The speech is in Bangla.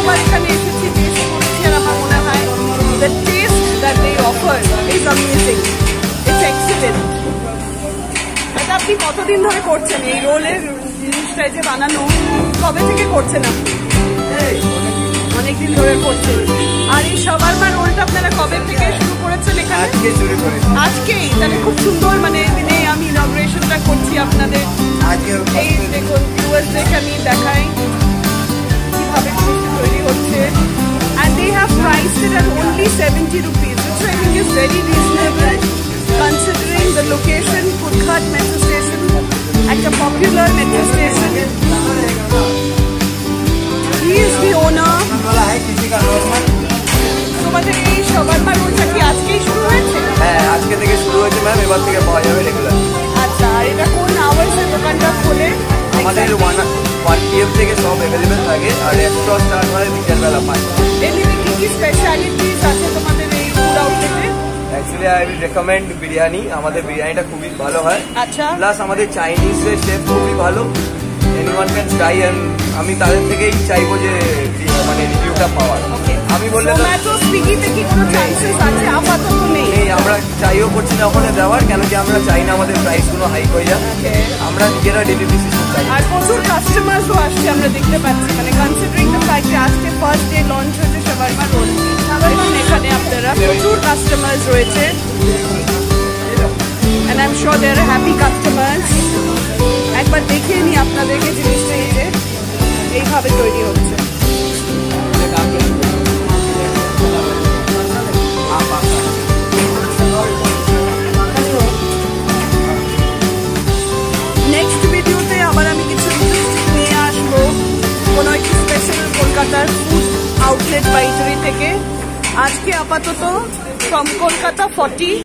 প্রথমবার এখানে এসেছি, টেস্ট করেছি, আর আমার মনে হয় the taste that they offer is amazing. It's excellent. এটা আপনি কতদিন ধরে করছেন এই রোলের জিনিসটা যে বানানো? কবে থেকে করছেন আপনি? অনেকদিন ধরে করছেন। আর এই শাওয়ারমা রোলটা আপনারা কবে থেকে শুরু করেছেন এখানে? আজকে শুরু করেছি। আজকেই? তাহলে খুব সুন্দর, মানে দিনে আমি ইনগ্রেশনটা করছি আপনাদের। এই দেখুন ভিউয়ার্সদেরকে আমি দেখাই কিভাবে জিনিসটা তৈরি হচ্ছে। And they have priced it at only 70 rupees, which I think is very reasonable considering the location, Kudghat metro station, at a popular metro station. He is the owner. তোমাদের এই শাওয়ারমা রোলটা কি আজকেই শুরু হয়েছে? হ্যাঁ, আজকে থেকে শুরু হয়েছে ম্যাম, এবার থেকে পাওয়া যাবে রেগুলার। আচ্ছা, আর এটা কোন আওয়ার্সে দোকানটা খোলে? আমাদের 1 PM থেকে সব অ্যাভেলেবেল থাকে, আর রেস্টুরেন্ট স্টার্ট হয় বিকেলবেলা 5টা। এমনি কি স্পেশালিটিস আছে তোমাদের এই ফুড আউটলেটে? Actually I will recommend biryani. আমাদের বিরিয়ানিটা খুবই ভালো হয়। আচ্ছা, প্লাস আমাদের চাইনিজের শেফ খুবই ভালো। এনিওয়ান ক্যান ট্রাই, এন্ড আমি তাদের থেকেই চাইবো যে মানে রিভিউটা পাওয়ার। আমি বললে জোম্যাটো সুইগিতে কি কোনো চান্সেস আছে? আপাতত নেই। আমরা চাইও করছি না ওখানে দেওয়ার, কেন কি আমরা চাই না আমাদের প্রাইসগুলো হাই হয়ে যাক। আমরা নিজেরা ডেলিভারি সিস্টেম চাই। আর প্রচুর কাস্টমার্সও আসছে আমরা দেখতে পাচ্ছি, মানে কনসিডারিং দ্য ফ্যাক্ট যে আজকে ফার্স্ট ডে লঞ্চ হয়েছে শাওয়ারমা রোল। এখানে আপনারা প্রচুর কাস্টমার্স রয়েছে, and I'm sure they are happy customers. একবার দেখিয়ে নি আপনাদেরকে জিনিসটা এই যে এইভাবে তৈরি হচ্ছে। নেক্সট ভিডিওতে আবার আমি কিছু ইন্টারেস্টিং নিয়ে আসবো, কোনো একটি স্পেশাল কলকাতার ফুড আউটলেট বা ইটারি থেকে। আজকে আপাতত ফ্রম কলকাতা 40